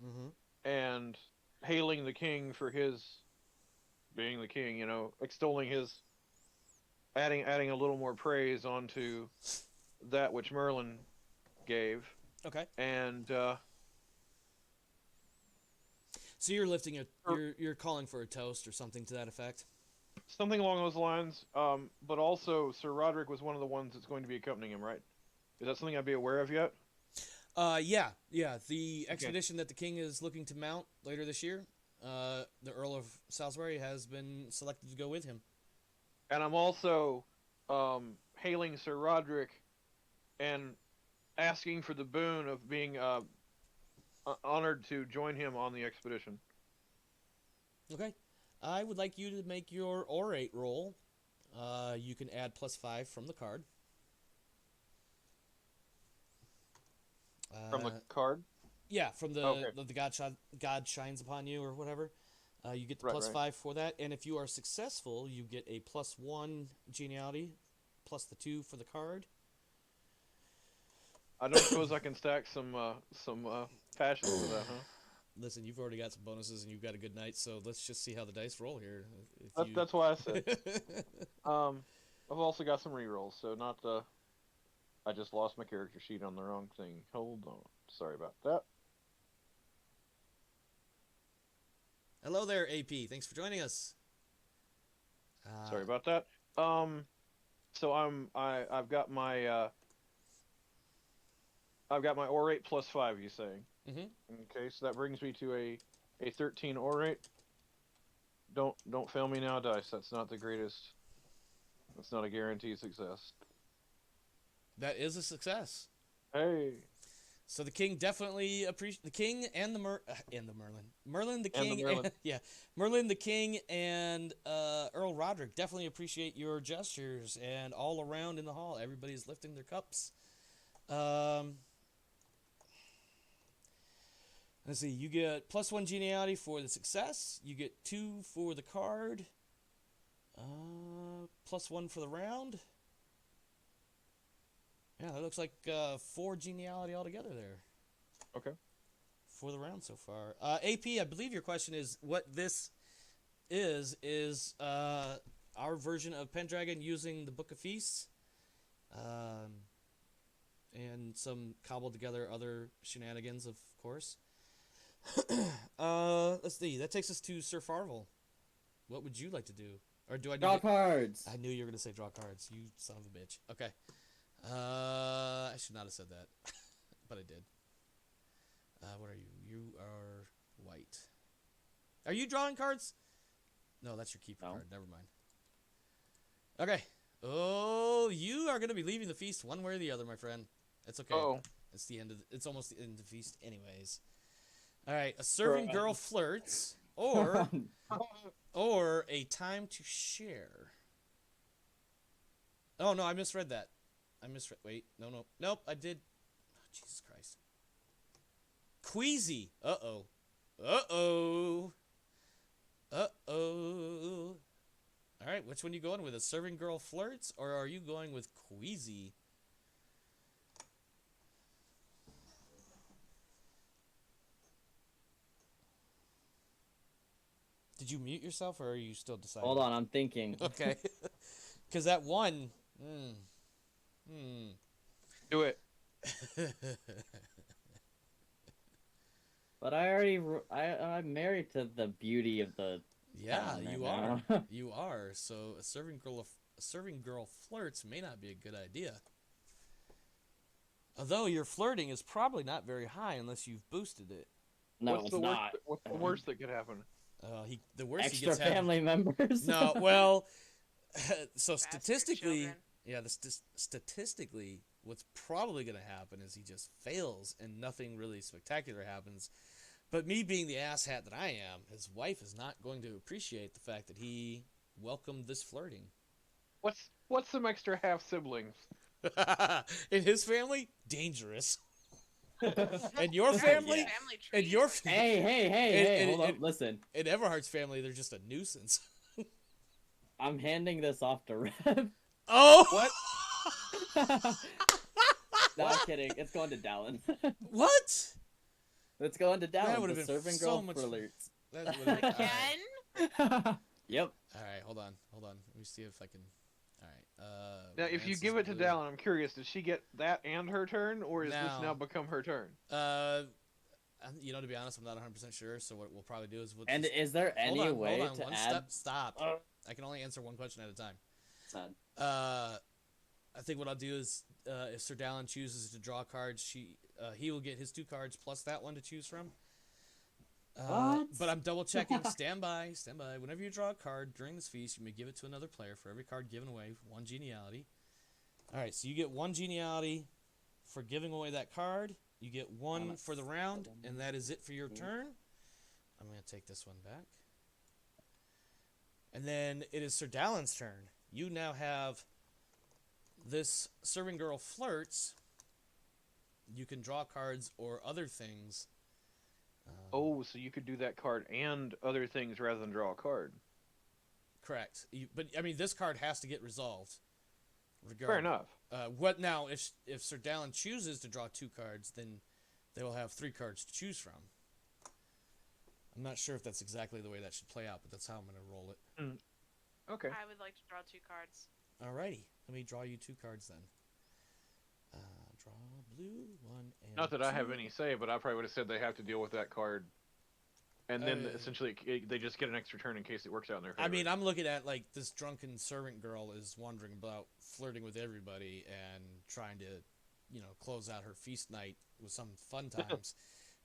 Mm-hmm. and hailing the king for his being the king, extolling his adding a little more praise onto that which Merlin gave. Okay. And So you're lifting a er, you're calling for a toast or something to that effect. something along those lines. But also Sir Roderick was one of the ones that's going to be accompanying him, right? Is that something I'd be aware of yet? Yeah. The Okay. expedition that the king is looking to mount later this year, the Earl of Salisbury has been selected to go with him. And I'm also hailing Sir Roderick and asking for the boon of being honored to join him on the expedition. Okay. I would like you to make your orate roll. You can add +5 from the card. From the card? Yeah, from the Okay. the God shines upon you or whatever. You get the Right, plus right. 5 for that, and if you are successful, you get a +1 geniality, plus the 2 for the card. I don't suppose I can stack some passion for that, huh? Listen, you've already got some bonuses, and you've got a good night, so let's just see how the dice roll here. That's why I said. I've also got some rerolls, so not the. I just lost my character sheet on the wrong thing. Hold on. Sorry about that. Hello there, AP. Thanks for joining us. Sorry about that. So I've got my orate +5. You saying? Mm-hmm. Okay, so that brings me to a 13 orate. Don't fail me now, dice. That's not the greatest. That's not a guaranteed success. That is a success. Hey. So the king definitely the king and the Merlin the And the king Merlin. yeah, Merlin the king and Earl Roderick definitely appreciate your gestures, and all around in the hall everybody's lifting their cups. Let's see. You get +1 geniality for the success. You get 2 for the card. +1 for the round. Yeah, that looks like 4 geniality altogether there. Okay. For the round so far. AP, I believe your question is what this is our version of Pendragon using the Book of Feasts. And some cobbled together other shenanigans, of course. Let's see. That takes us to Sir Farvel. What would you like to do? Or do I need Draw to... cards. I knew you were going to say draw cards. You son of a bitch. Okay. I should not have said that. But I did. What are you? You are white. Are you drawing cards? No, that's your keeper card. Never mind. Okay. Oh, you are going to be leaving the feast one way or the other, my friend. It's okay. Oh. It's the end of it's almost the end of the feast anyways. All right, a serving girl flirts or a time to share. Oh no, I misread that. Wait, nope, I did. Oh, Jesus Christ. Queasy. Uh-oh. All right, which one are you going with? A serving girl flirts or are you going with queasy? Did you mute yourself, or are you still deciding? Hold on, I'm thinking. Okay. Because that one... Do it. But I'm married to the beauty of the... Yeah, right you now. are. You are. So a serving girl flirts may not be a good idea. Although your flirting is probably not very high unless you've boosted it. No, What's it's the not. What's the worst that could happen? The worst Extra he gets family members. No, well, so Bastard statistically, children. yeah, statistically, what's probably going to happen is he just fails and nothing really spectacular happens. But me being the asshat that I am, his wife is not going to appreciate the fact that he welcomed this flirting. What's some extra half siblings? In his family, dangerous. And your Yeah, family, family and trees your are- Hey, hold up, listen. in Everhart's family, they're just a nuisance. I'm handing this off to Rev. Oh, What? No, I'm kidding. It's going to Dallin. what? It's going to That Dallin. would've The been serving so girl much- flirts. That would've been- all right. Again? Yep. All right, hold on. Let me see if I can. All right. Now, if you Lance give is it to blue. Dallin, I'm curious. Does she get that and her turn, or is this No. now become her turn? To be honest, I'm not 100% sure. So what we'll probably do is we'll. And just, is there any hold on, way hold on, to one add? step. Stop. I can only answer one question at a time. Sad. I think what I'll do is, if Sir Dallin chooses to draw cards, he will get his 2 cards plus that one to choose from. What? But I'm double checking. Stand by. Whenever you draw a card during this feast, you may give it to another player. For every card given away, 1 geniality. All right, so you get 1 geniality for giving away that card. You get 1 for the round, and that is it for your turn. I'm going to take this one back. And then it is Sir Dallin's turn. You now have this serving girl flirts. You can draw cards or other things. Oh, so you could do that card and other things rather than draw a card. Correct. But I mean, this card has to get resolved. Fair enough. What now? If Sir Dallin chooses to draw 2 cards, then they will have 3 cards to choose from. I'm not sure if that's exactly the way that should play out, but that's how I'm going to roll it. Okay. I would like to draw 2 cards. Alrighty, let me draw you 2 cards then. Draw blue 1 and. Not that I have 2. any say, but I probably would have said they have to deal with that card, and then Uh, essentially they just get an extra turn in case it works out in their favor. I mean, I'm looking at like this drunken servant girl is wandering about, flirting with everybody, and trying to, close out her feast night with some fun times.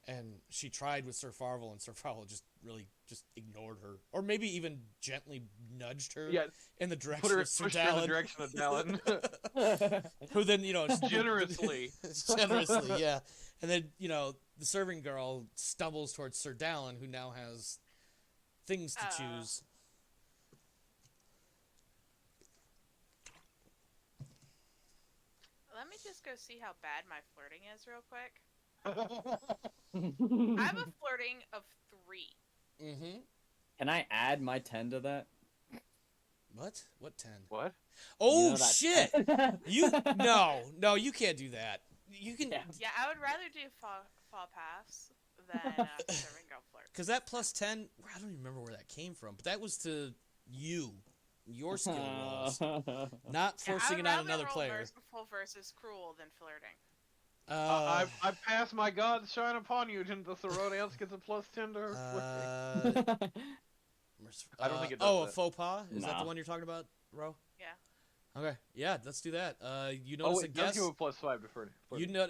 And she tried with Sir Farvel, and Sir Farvel just really just ignored her, or maybe even gently nudged her Yeah, in the put direction her, of Sir pushed her in the Dallin, direction of Dallin. who then Generously. generously, yeah. And then the serving girl stumbles towards Sir Dallin, who now has things to choose. Let me just go see how bad my flirting is real quick. I have a flirting of 3. Mm-hmm. Can I add my 10 to that? What? What 10? What? Oh, You know that shit! 10? No, you can't do that. You can... Yeah. Yeah, I would rather do fall pass than serving girl flirt. Because that plus 10, I don't even remember where that came from, but that was to you. Your skill rolls. Not Yeah, I forcing would it on rather another roll player. merciful versus cruel than flirting. I pass my God shine upon you, and the Thorodance gets a plus 10 to her flirting. I don't think it does a that. faux pas? Is that the No. one you're talking about, Ro? Yeah. Okay, yeah, let's do that. You Oh, notice a it does guest. give a plus 5 to flirting.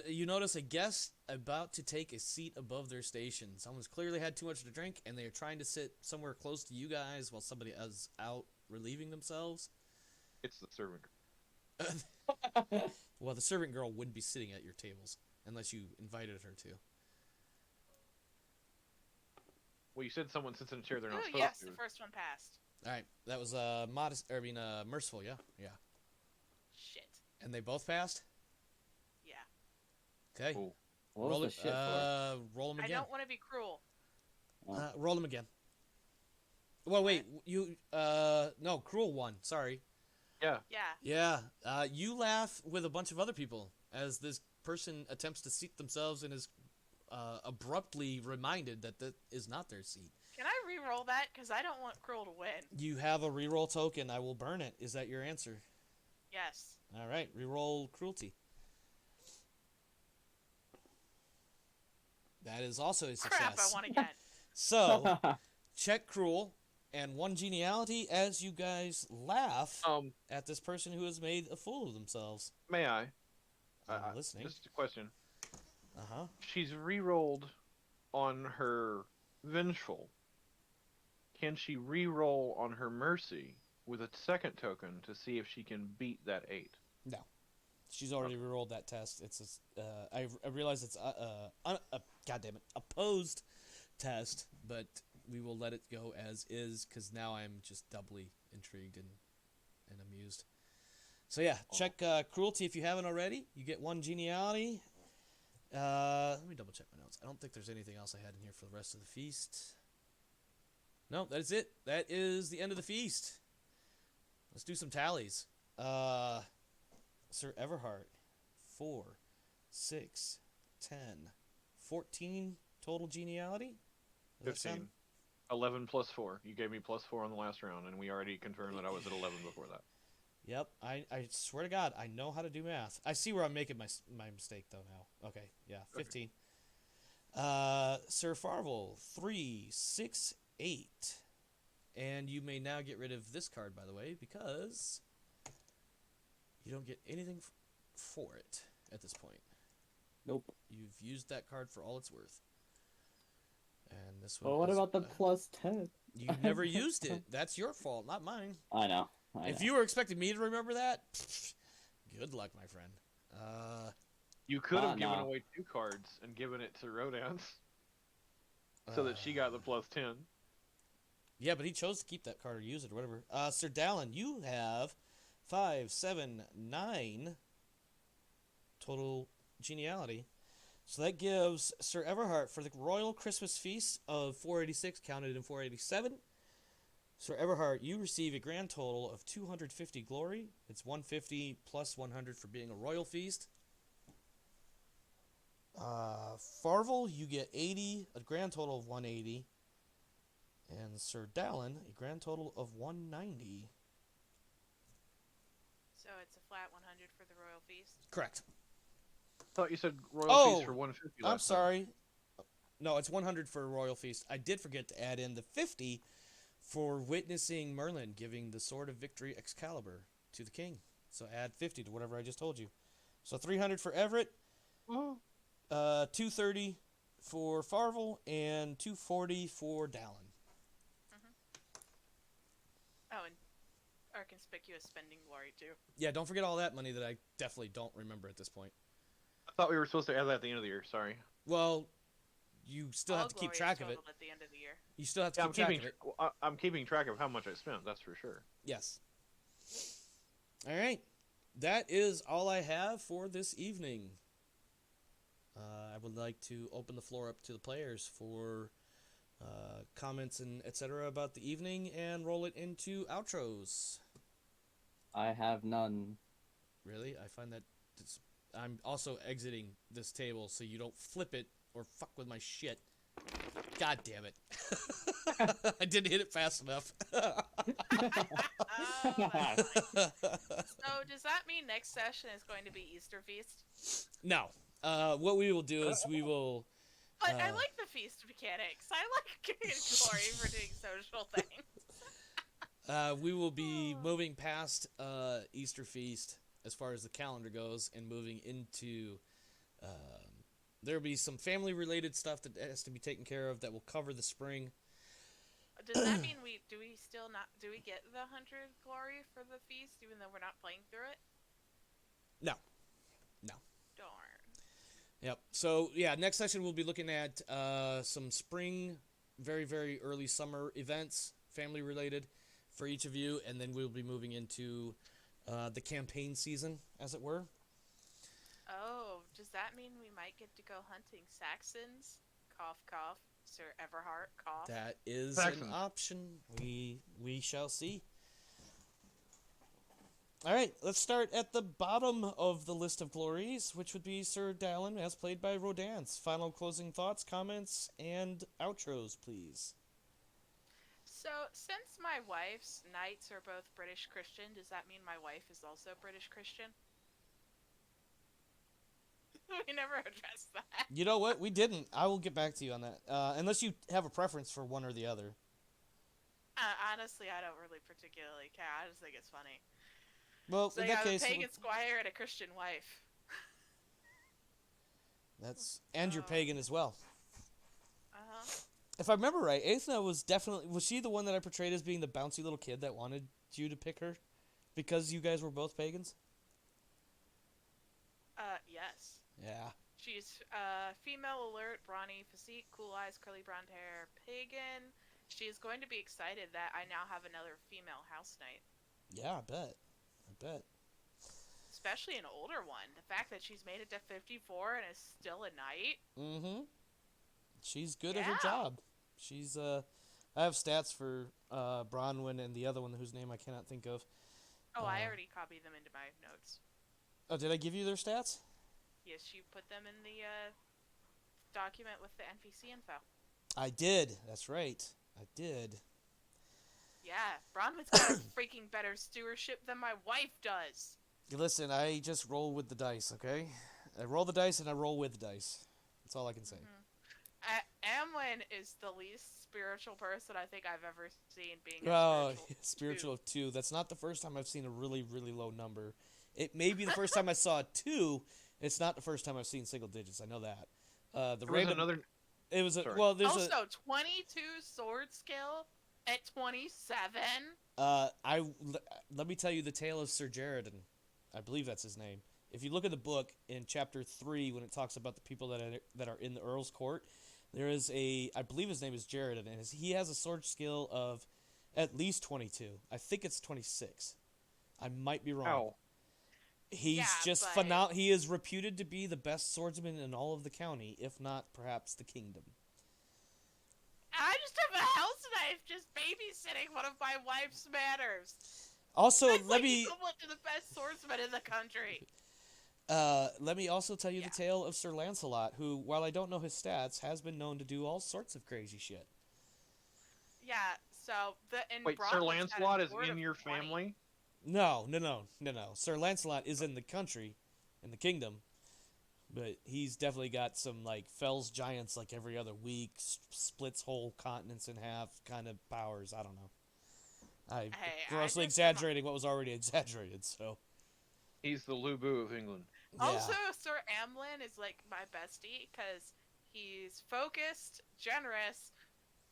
You notice a guest about to take a seat above their station. Someone's clearly had too much to drink, and they are trying to sit somewhere close to you guys while somebody is out relieving themselves. It's the servant. Well, the servant girl wouldn't be sitting at your tables unless you invited her to. Well, you said someone sits in a chair they're not Ooh, supposed yes, to. the first one passed. All right, that was merciful, yeah, Shit. and they both passed. Yeah. Okay, Cool. What roll was the shit roll them I again. don't want to be cruel. for? Roll them again. Well, wait, you no, cruel one. Sorry. Yeah. Yeah. Yeah, you laugh with a bunch of other people as this person attempts to seat themselves and is abruptly reminded that that is not their seat. Can I re-roll that? Because I don't want cruel to win. You have a reroll token. I will burn it. Is that your answer? Yes. All right, reroll cruelty. That is also a success. Crap, I won again. So, check cruel and one geniality as you guys laugh at this person who has made a fool of themselves. May I? I'm listening. Just a question. Uh-huh. She's re-rolled on her vengeful. Can she re-roll on her mercy with a second token to see if she can beat that 8? No. She's already rerolled that test. It's I realize it's goddamn it, opposed test, but we will let it go as is because now I'm just doubly intrigued and amused. So yeah, check cruelty if you haven't already. You get 1 geniality. Let me double check my notes. I don't think there's anything else I had in here for the rest of the feast. No, that is it. That is the end of the feast. Let's do some tallies. Sir Everhart, 4, 6, 10, 14 total geniality. Does that 15. sound- 11 plus 4. You gave me plus 4 on the last round, and we already confirmed that I was at 11 before that. Yep, I swear to God, I know how to do math. I see where I'm making my mistake, though, now. Okay, yeah, 15. Sir Farvel, 3, 6, 8. And you may now get rid of this card, by the way, because you don't get anything for it at this point. Nope. You've used that card for all it's worth. And this one Well, what is, about the plus 10? you never used it. That's your fault, not mine. I know. If you were expecting me to remember that, good luck, my friend. You could have given no. away 2 cards and given it to Rodance so that she got the plus 10. Yeah, but he chose to keep that card or use it or whatever. Sir Dallin, you have 5, 7, 9 total geniality. So that gives Sir Everhart for the Royal Christmas Feast of 486, counted in 487. Sir Everhart, you receive a grand total of 250 glory. It's 150 plus 100 for being a royal feast. Farvel, you get 80, a grand total of 180. And Sir Dallin, a grand total of 190. So it's a flat 100 for the royal feast. Correct. I thought you said Royal Feast for 150 I'm last time. sorry. No, it's 100 for a royal feast. I did forget to add in the 50 for witnessing Merlin giving the Sword of Victory Excalibur to the king. So add 50 to whatever I just told you. So 300 for Everett, 230 for Farvel, and 240 for Dallin. Oh, and our conspicuous spending glory, too. Yeah, don't forget all that money that I definitely don't remember at this point. I thought we were supposed to add that at the end of the year. Sorry. Well, you still All have to keep glory is track of it. totaled at the end of the year. You still have to Yeah, keep track of it. I'm keeping track of how much I spent. That's for sure. Yes. All right. That is all I have for this evening. I would like to open the floor up to the players for comments and etc. about the evening and roll it into outros. I have none. Really? I find that I'm also exiting this table so you don't flip it or fuck with my shit. God damn it. I didn't hit it fast enough. Oh, that's fine. So does that mean next session is going to be Easter Feast? No. What we will do is we will... But I like the feast mechanics. I like getting glory for doing social things. We will be moving past Easter Feast as far as the calendar goes and moving into... there will be some family-related stuff that has to be taken care of that will cover the spring. Does that mean we get the 100 glory for the feast even though we're not playing through it? No. Darn. Yep. So, yeah, next session we'll be looking at some spring, very, very early summer events, family-related, for each of you, and then we'll be moving into the campaign season, as it were. Oh, does that mean we might get to go hunting Saxons? Cough, cough. Sir Everhart, cough. That is Saxons. an option. We shall see. All right, let's start at the bottom of the list of glories, which would be Sir Dallin, as played by Rodance. Final closing thoughts, comments, and outros, please. So, since my wife's knights are both British Christian, does that mean my wife is also British Christian? We never addressed that. You know what? We didn't. I will get back to you on that. Unless you have a preference for one or the other. Honestly, I don't really particularly care. I just think it's funny. Well, So in you that have case, a pagan squire and a Christian wife. and you're pagan as well. Uh-huh. If I remember right, Aethna was she the one that I portrayed as being the bouncy little kid that wanted you to pick her? Because you guys were both pagans? Yes. Yeah. She's female alert, brawny physique, cool eyes, curly blonde hair, pagan. She is going to be excited that I now have another female house knight. Yeah, I bet. Especially an older one. The fact that she's made it to 54 and is still a knight. Mm-hmm. She's good at her Yeah. job. She's, I have stats for Bronwyn and the other one whose name I cannot think of. Oh, I already copied them into my notes. Oh, did I give you their stats? Yes, you put them in the document with the NPC info. I did. That's right. I did. Yeah, Bronwyn's got a freaking better stewardship than my wife does. Listen, I just roll with the dice, okay? I roll the dice and I roll with the dice. That's all I can say. Amwyn is the least spiritual person I think I've ever seen being Oh, a spiritual of 2. That's not the first time I've seen a really, really low number. It may be the first time I saw 2. It's not the first time I've seen single digits. I know that. There was another. It was a Sorry. well. There's Also, 22 sword skill at 27. Let me tell you the tale of Sir Jaredon. I believe that's his name. If you look at the book in chapter 3, when it talks about the people that are in the Earl's court, there is I believe his name is Jaredon, and he has a sword skill of at least 22. I think it's 26. I might be wrong. Ow. He's Yeah, just but- phenomenal. He is reputed to be the best swordsman in all of the county, if not perhaps the kingdom. I just have a house knife just babysitting one of my wife's manors. Also, That's let like me equivalent to the best swordsman in the country. let me also tell you Yeah. the tale of Sir Lancelot, who, while I don't know his stats, has been known to do all sorts of crazy shit. Yeah, so Wait, Sir Lancelot is in your family? No. Sir Lancelot is in the country, in the kingdom, but he's definitely got some, like, fells giants like every other week, splits whole continents in half kind of powers. I don't know. I'm Hey, grossly I just- exaggerating what was already exaggerated, so. He's the Lubu of England. Yeah. Also, Sir Amlin is like my bestie because he's focused, generous,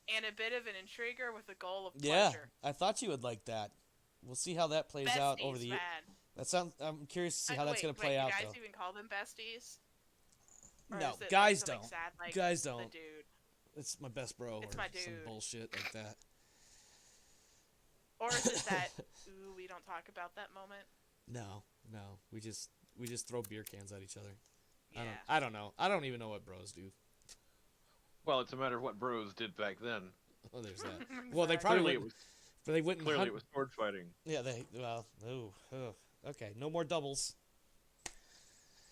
and a bit of an intriguer with a goal of Yeah, pleasure. I thought you would like that. We'll see how that plays out over the year. man. I'm curious to see how Wait, that's going to play wait, out, you guys though. even call them besties? Or No, is it guys something don't. Sad, like Guys the don't. dude? It's my best bro, It's or my some dude. bullshit like that. Or is it that ooh, we don't talk about that moment? No, we just throw beer cans at each other. Yeah. I don't know. I don't even know what bros do. Well, it's a matter of what bros did back then. Oh, there's that. Well, they probably Clearly, wouldn't. But they wouldn't. it was sword fighting. Yeah, they. Well, okay, no more doubles.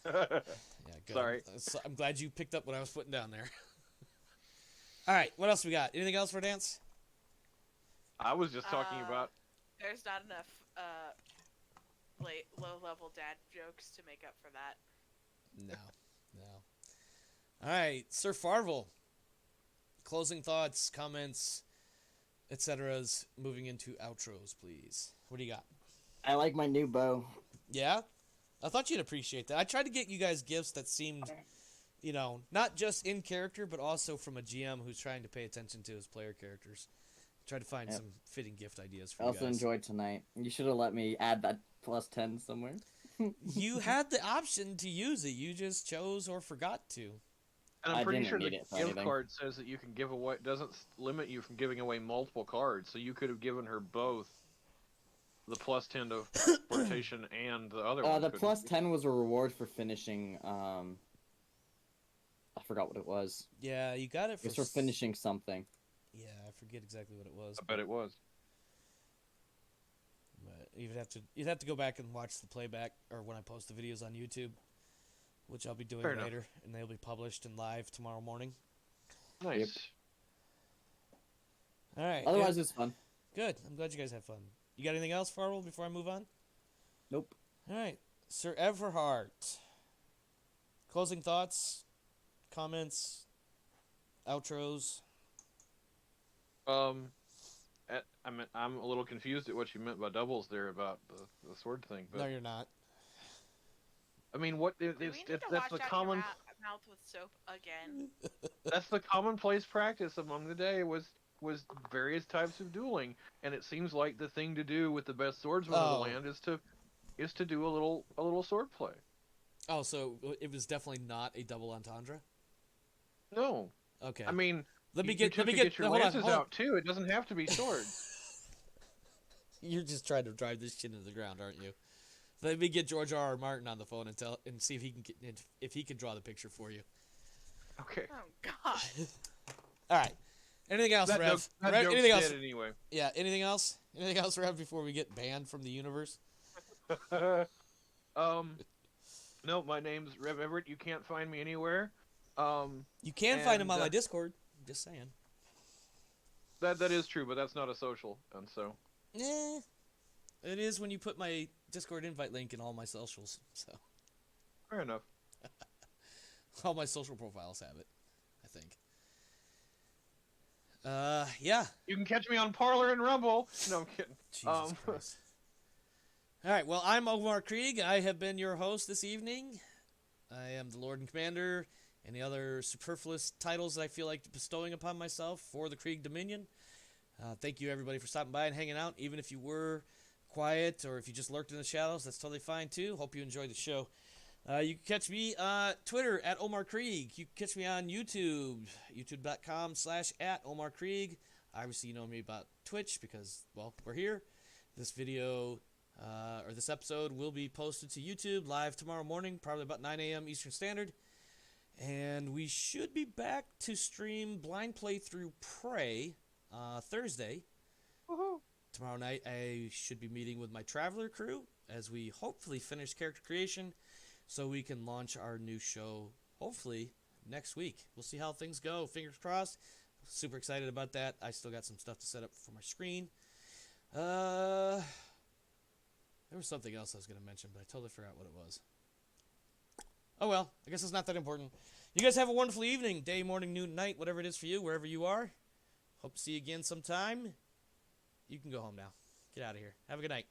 I Yeah, good. Sorry. I'm glad you picked up what I was putting down there. All right, what else we got? Anything else for dance? was just talking about. There's not enough low level dad jokes to make up for that. No. All right, Sir Farvel. Closing thoughts, comments, etc.'s moving into outros, please. What do you got? I like my new bow. Yeah? I thought you'd appreciate that. I tried to get you guys gifts that seemed, not just in character, but also from a GM who's trying to pay attention to his player characters. Try to find some fitting gift ideas for I you also guys. enjoyed tonight. You should have let me add that +10 somewhere. You had the option to use it. You just chose or forgot to. And I'm I pretty didn't sure need the it for gift anything. card says that you can give away, doesn't limit you from giving away multiple cards, so you could have given her both the +10 to flirtation and the other one. The couldn't you? +10 was a reward for finishing. I forgot what it was. Yeah, you got it It was for finishing something. Yeah, I forget exactly what it was. I bet it was. But you'd have to go back and watch the playback or when I post the videos on YouTube, which I'll be doing Fair enough. later, and they'll be published and live tomorrow morning. Nice. All right. Otherwise, it's fun. Good. I'm glad you guys have fun. You got anything else, Farwell, before I move on? Nope. All right. Sir Everhart. Closing thoughts, comments, outros. I'm a little confused at what you meant by doubles there about the sword thing. But No, you're not. I mean, what We it's, need to that's wash the out common your mouth with soap again. that's the commonplace practice among the day was various types of dueling, and it seems like the thing to do with the best swordsman of the land is to do a little sword play. Oh, so it was definitely not a double entendre? No, Okay. I mean, let me you get took let me to get, get your hold on, lances hold on. out too. It doesn't have to be swords. You're just trying to drive this shit into the ground, aren't you? Let me get George R. R. Martin on the phone and see if he can draw the picture for you. Okay. Oh God. All right. Anything else, That Rev? joke's Anything else? dead anyway. Yeah. Anything else? Anything else, Rev? Before we get banned from the universe? No, my name's Rev Everett. You can't find me anywhere. You can find him on And, my Discord. Just saying. That is true, but that's not a social, and so. It is when you put my Discord invite link in all my socials. So Fair enough. all my social profiles have it, I think. Yeah. You can catch me on Parlor and Rumble. No, I'm kidding. Jesus Christ. All right, well, I'm Omar Krieg. I have been your host this evening. I am the Lord and Commander, and the other superfluous titles that I feel like bestowing upon myself for the Krieg Dominion. Thank you, everybody, for stopping by and hanging out. Even if you were quiet or if you just lurked in the shadows, that's totally fine, too. Hope you enjoyed the show. You can catch me on Twitter at Omar Krieg. You can catch me on YouTube, youtube.com/@OmarKrieg. Obviously, you know me about Twitch because, well, we're here. This video, or this episode, will be posted to YouTube live tomorrow morning, probably about 9 a.m. Eastern Standard. And we should be back to stream Blind Playthrough Prey Thursday. Woohoo. Tomorrow night, I should be meeting with my Traveler crew as we hopefully finish character creation so we can launch our new show, hopefully, next week. We'll see how things go. Fingers crossed. Super excited about that. I still got some stuff to set up for my screen. There was something else I was going to mention, but I totally forgot what it was. Oh well, I guess it's not that important. You guys have a wonderful evening, day, morning, noon, night, whatever it is for you, wherever you are. Hope to see you again sometime. You can go home now. Get out of here. Have a good night.